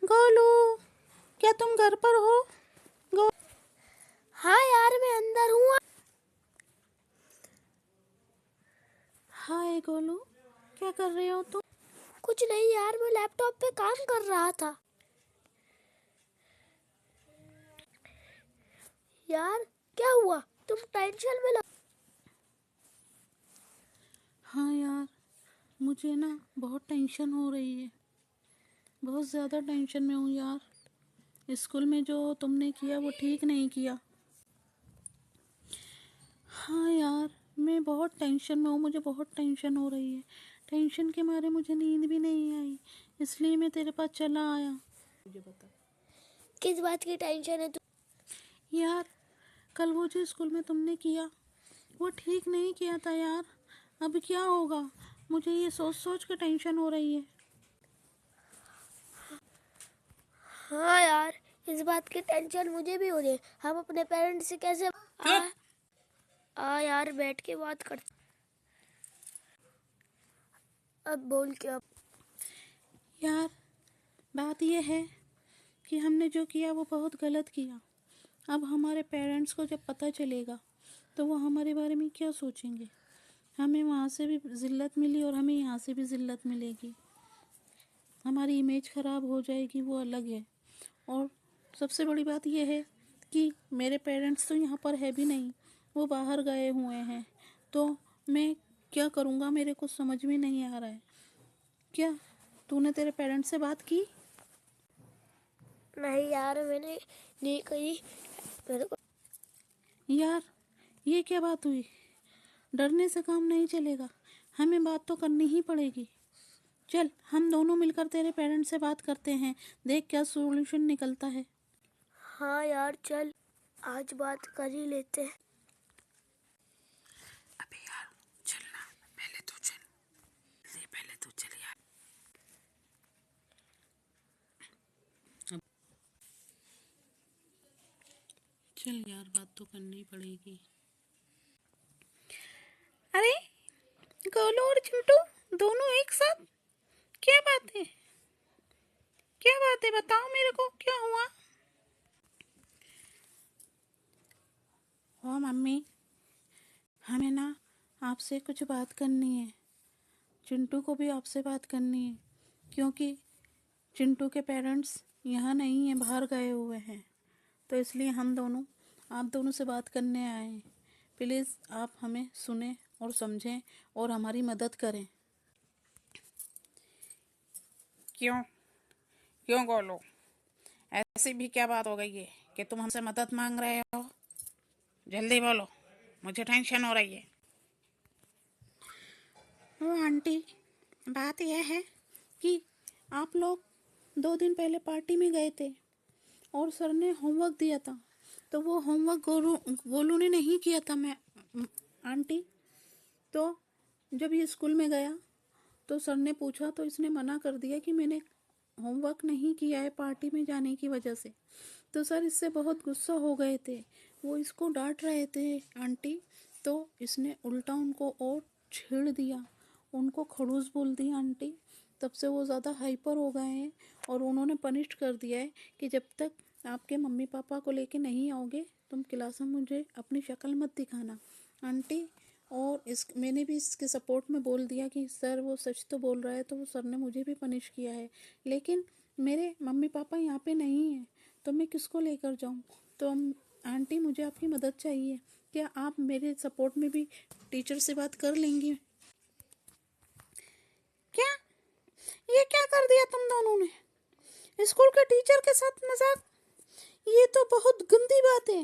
गोलू, क्या तुम घर पर हो? हाँ यार, मैं अंदर हूँ। हाय गोलू, क्या कर रहे हो तुम? कुछ नहीं यार, मैं लैपटॉप पे काम कर रहा था। यार क्या हुआ? तुम टेंशन में हाँ यार, मुझे ना बहुत टेंशन हो रही है। बहुत ज़्यादा टेंशन में हूँ यार। स्कूल में जो तुमने किया वो ठीक नहीं किया। हाँ यार, मैं बहुत टेंशन में हूँ। मुझे बहुत टेंशन हो रही है। टेंशन के मारे मुझे नींद भी नहीं आई, इसलिए मैं तेरे पास चला आया। मुझे बता, किस बात की टेंशन है? यार कल वो जो स्कूल में तुमने किया वो ठीक नहीं किया था यार। अब क्या होगा? मुझे ये सोच सोच के टेंशन हो रही है। हाँ यार, इस बात की टेंशन मुझे भी हो रही है। हम अपने पेरेंट्स से कैसे यार बैठ के बात करते। अब बोल क्या? यार बात ये है कि हमने जो किया वो बहुत गलत किया। अब हमारे पेरेंट्स को जब पता चलेगा तो वो हमारे बारे में क्या सोचेंगे? हमें वहाँ से भी ज़िल्लत मिली और हमें यहाँ से भी ज़िल्लत मिलेगी। हमारी इमेज ख़राब हो जाएगी, वो अलग है। और सबसे बड़ी बात यह है कि मेरे पेरेंट्स तो यहाँ पर है भी नहीं, वो बाहर गए हुए हैं। तो मैं क्या करूँगा, मेरे को समझ में नहीं आ रहा है। क्या तूने तेरे पेरेंट्स से बात की? नहीं यार, मैंने नहीं कही। मेरे को यार ये क्या बात हुई? डरने से काम नहीं चलेगा, हमें बात तो करनी ही पड़ेगी। चल हम दोनों मिलकर तेरे पेरेंट्स से बात करते हैं, देख क्या सॉल्यूशन निकलता है। हाँ यार, चल आज बात कर ही लेते हैं। अबे यार चल ना, पहले तू चल। पहले तू चल यार। चल यार, बात तो करनी पड़ेगी। अरे गोलू और चिंटू दोनों एक साथ? क्या बात है? क्या बात है, बताओ मेरे को, क्या हुआ? ओ मम्मी, हमें ना आपसे कुछ बात करनी है। चिंटू को भी आपसे बात करनी है, क्योंकि चिंटू के पेरेंट्स यहाँ नहीं हैं, बाहर गए हुए हैं। तो इसलिए हम दोनों आप दोनों से बात करने आए हैं। प्लीज़ आप हमें सुने और समझें और हमारी मदद करें। क्यों क्यों गोलू, ऐसी भी क्या बात हो गई है कि तुम हमसे मदद मांग रहे हो? जल्दी बोलो, मुझे टेंशन हो रही है। वो आंटी, बात यह है कि आप लोग 2 दिन पहले पार्टी में गए थे और सर ने होमवर्क दिया था, तो वो होमवर्क गोलू ने नहीं किया था। मैं आंटी, तो जब ये स्कूल में गया तो सर ने पूछा तो इसने मना कर दिया कि मैंने होमवर्क नहीं किया है पार्टी में जाने की वजह से। तो सर इससे बहुत गुस्सा हो गए थे, वो इसको डांट रहे थे आंटी। तो इसने उल्टा उनको और छेड़ दिया, उनको खड़ूस बोल दिया आंटी। तब से वो ज़्यादा हाइपर हो गए हैं और उन्होंने पनिश कर दिया है कि जब तक आपके मम्मी पापा को लेके नहीं आओगे तुम क्लास में मुझे अपनी शक्ल मत दिखाना आंटी। और इस मैंने भी इसके सपोर्ट में बोल दिया कि सर वो सच तो बोल रहा है, तो वो सर ने मुझे भी पनिश किया है। लेकिन मेरे मम्मी पापा यहाँ पे नहीं हैं, तो मैं किसको लेकर जाऊँ? तो आंटी मुझे आपकी मदद चाहिए। क्या आप मेरे सपोर्ट में भी टीचर से बात कर लेंगी? क्या ये क्या कर दिया तुम दोनों ने? स्कूल के टीचर के साथ मजाक? ये तो बहुत गंदी बात है।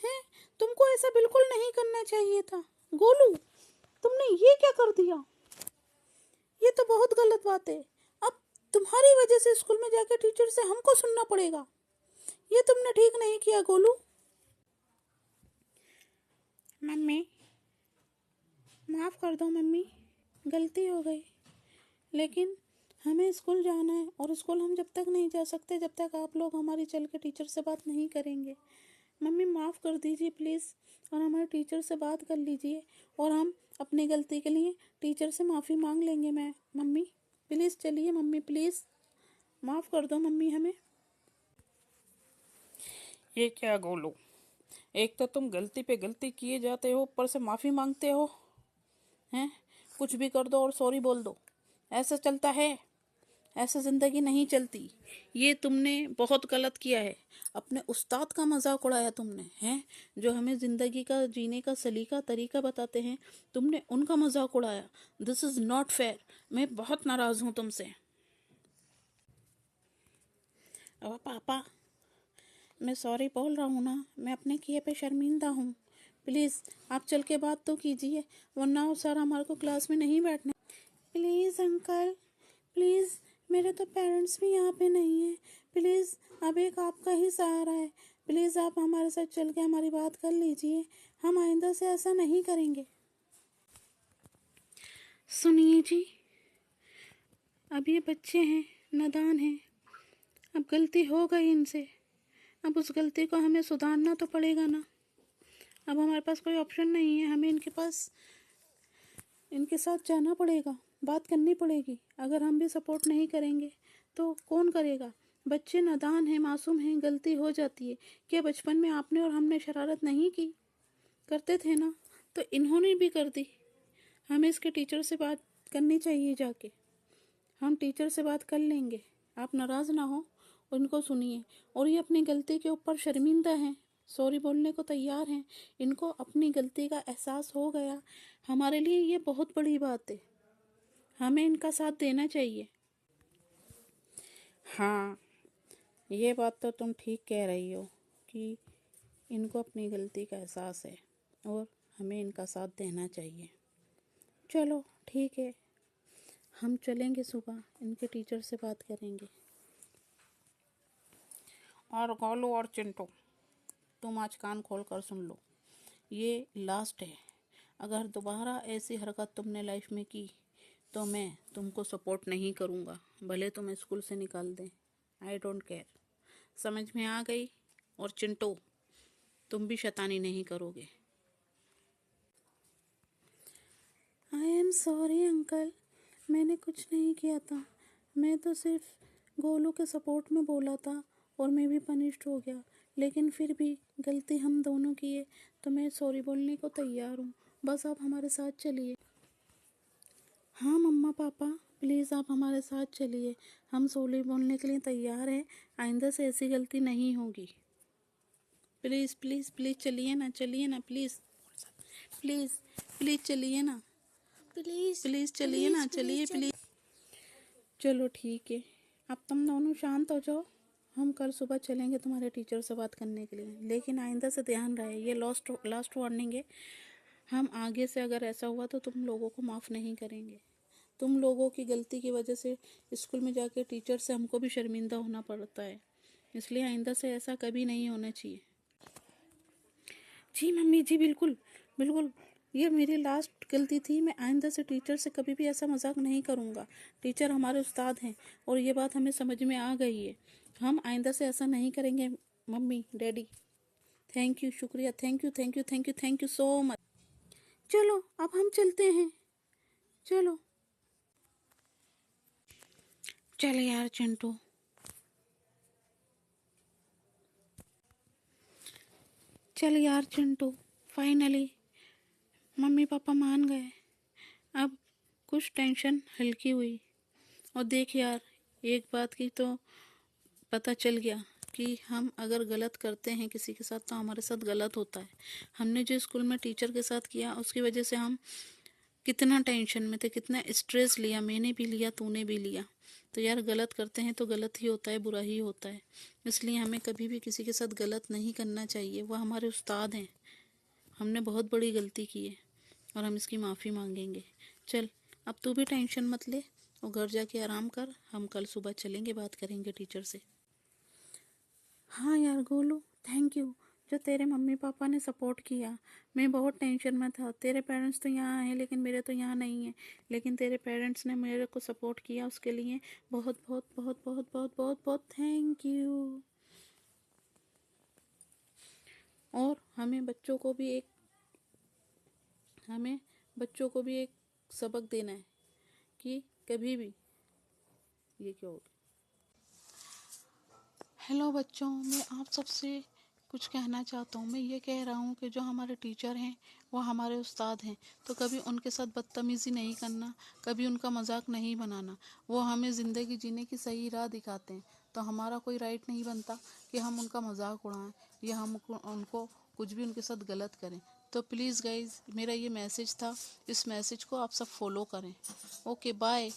हैं? तुमको ऐसा बिल्कुल नहीं करना चाहिए था। गोलू, तुमने ये क्या कर दिया? ये तो बहुत गलत बात है। अब तुम्हारी वजह से स्कूल में जाके टीचर से हमको सुनना पड़ेगा। ये तुमने ठीक नहीं किया गोलू। मम्मी, माफ़ कर दो मम्मी, गलती हो गई। लेकिन हमें स्कूल जाना है और स्कूल हम जब तक नहीं जा सकते जब तक आप लोग हमारी चल के टीचर से बात नहीं करेंगे। मम्मी माफ़ कर दीजिए प्लीज़, और हमारे टीचर से बात कर लीजिए और हम अपनी गलती के लिए टीचर से माफ़ी मांग लेंगे। मैं मम्मी प्लीज़ चलिए, मम्मी प्लीज़। माफ़ कर दो मम्मी हमें। ये क्या गोलू, एक तो तुम गलती पे गलती किए जाते हो, ऊपर से माफ़ी मांगते हो हैं। कुछ भी कर दो और सॉरी बोल दो, ऐसा चलता है? ऐसे ज़िंदगी नहीं चलती। ये तुमने बहुत गलत किया है। अपने उस्ताद का मजाक उड़ाया तुमने, हैं? जो हमें ज़िंदगी का जीने का सलीका तरीका बताते हैं, तुमने उनका मजाक उड़ाया। This is not fair. मैं बहुत नाराज़ हूँ तुमसे। अब पापा, मैं सॉरी बोल रहा हूँ ना, मैं अपने किए पे शर्मिंदा हूँ। प्लीज़ आप चल के बात तो कीजिए, वरना सर हमारे को क्लास में नहीं बैठने। प्लीज़ अंकल, प्लीज़, मेरे तो पेरेंट्स भी यहाँ पे नहीं है। प्लीज़ अब एक आपका ही सहारा है। प्लीज़ आप हमारे साथ चल के हमारी बात कर लीजिए। हम आइंदा से ऐसा नहीं करेंगे। सुनिए जी, अब ये बच्चे हैं, नादान हैं। अब गलती हो गई इनसे, अब उस गलती को हमें सुधारना तो पड़ेगा ना। अब हमारे पास कोई ऑप्शन नहीं है, हमें इनके साथ जाना पड़ेगा, बात करनी पड़ेगी। अगर हम भी सपोर्ट नहीं करेंगे तो कौन करेगा? बच्चे नादान हैं, मासूम हैं, गलती हो जाती है। क्या बचपन में आपने और हमने शरारत नहीं की? करते थे ना, तो इन्होंने भी कर दी। हमें इसके टीचर से बात करनी चाहिए जाके। हम टीचर से बात कर लेंगे, आप नाराज़ ना हो, उनको सुनिए। और ये अपनी गलती के ऊपर शर्मिंदा हैं, सॉरी बोलने को तैयार हैं। इनको अपनी गलती का एहसास हो गया, हमारे लिए ये बहुत बड़ी बात है। हमें इनका साथ देना चाहिए। हाँ, ये बात तो तुम ठीक कह रही हो कि इनको अपनी गलती का एहसास है और हमें इनका साथ देना चाहिए। चलो ठीक है, हम चलेंगे, सुबह इनके टीचर से बात करेंगे। और गोलू और चिंटू, तुम आज कान खोल कर सुन लो, ये लास्ट है। अगर दोबारा ऐसी हरकत तुमने लाइफ में की तो मैं तुमको सपोर्ट नहीं करूँगा, भले तुम स्कूल से निकाल दें। I don't care. समझ में आ गई? और चिंटू, तुम भी शैतानी नहीं करोगे। आई एम सॉरी अंकल, मैंने कुछ नहीं किया था। मैं तो सिर्फ गोलू के सपोर्ट में बोला था और मैं भी पनिश्ड हो गया। लेकिन फिर भी गलती हम दोनों की है, तो मैं सॉरी बोलने को तैयार हूँ। बस आप हमारे साथ चलिए। हाँ मम्मा पापा, प्लीज़ आप हमारे साथ चलिए। हम सॉरी बोलने के लिए तैयार हैं। आइंदा से ऐसी गलती नहीं होगी। प्लीज़ प्लीज़ प्लीज़ चलिए ना प्लीज़। प्लीज़ प्लीज़ चलिए ना, प्लीज प्लीज़ चलिए ना, चलिए प्लीज़। चलो ठीक है, अब तुम दोनों शांत हो जाओ। हम कल सुबह चलेंगे तुम्हारे टीचर से बात करने के लिए। लेकिन आइंदा से ध्यान रहे, ये लास्ट वार्निंग है। हम आगे से अगर ऐसा हुआ तो तुम लोगों को माफ़ नहीं करेंगे। तुम लोगों की गलती की वजह से स्कूल में जाके टीचर से हमको भी शर्मिंदा होना पड़ता है, इसलिए आइंदा से ऐसा कभी नहीं होना चाहिए। जी मम्मी जी, बिल्कुल बिल्कुल, ये मेरी लास्ट गलती थी। मैं आइंदा से टीचर से कभी भी ऐसा मजाक नहीं करूँगा। टीचर हमारे उस्ताद हैं और ये बात हमें समझ में आ गई है। हम आइंदा से ऐसा नहीं करेंगे। मम्मी डैडी, थैंक यू, शुक्रिया, thank you thank you thank you thank you so much. चलो अब हम चलते हैं। चलो चल यार चिंटू, चल यार चिंटू, फाइनली मम्मी पापा मान गए। अब कुछ टेंशन हल्की हुई। और देख यार, एक बात की तो पता चल गया कि हम अगर गलत करते हैं किसी के साथ तो हमारे साथ गलत होता है। हमने जो स्कूल में टीचर के साथ किया उसकी वजह से हम कितना टेंशन में थे, कितना स्ट्रेस लिया, मैंने भी लिया, तूने भी लिया। तो यार गलत करते हैं तो गलत ही होता है, बुरा ही होता है। इसलिए हमें कभी भी किसी के साथ गलत नहीं करना चाहिए। वह हमारे उस्ताद हैं। हमने बहुत बड़ी गलती की है और हम इसकी माफ़ी मांगेंगे। चल अब तू भी टेंशन मत ले और घर जाके आराम कर। हम कल सुबह चलेंगे, बात करेंगे टीचर से। हाँ यार गोलू, थैंक यू जो तेरे मम्मी पापा ने सपोर्ट किया। मैं बहुत टेंशन में था। तेरे पेरेंट्स तो यहाँ हैं लेकिन मेरे तो यहाँ नहीं है। लेकिन तेरे पेरेंट्स ने मेरे को सपोर्ट किया, उसके लिए बहुत बहुत बहुत बहुत बहुत बहुत बहुत थैंक यू। और हमें बच्चों को भी एक सबक देना है कि कभी भी, ये क्या हो गया? हेलो बच्चों, मैं आप सबसे कुछ कहना चाहता हूँ। मैं ये कह रहा हूँ कि जो हमारे टीचर हैं वो हमारे उस्ताद हैं, तो कभी उनके साथ बदतमीज़ी नहीं करना, कभी उनका मजाक नहीं बनाना। वो हमें ज़िंदगी जीने की सही राह दिखाते हैं, तो हमारा कोई राइट नहीं बनता कि हम उनका मजाक उड़ाएं या हम उनको कुछ भी उनके साथ गलत करें। तो प्लीज़ गाइज, मेरा ये मैसेज था, इस मैसेज को आप सब फॉलो करें। Okay, bye.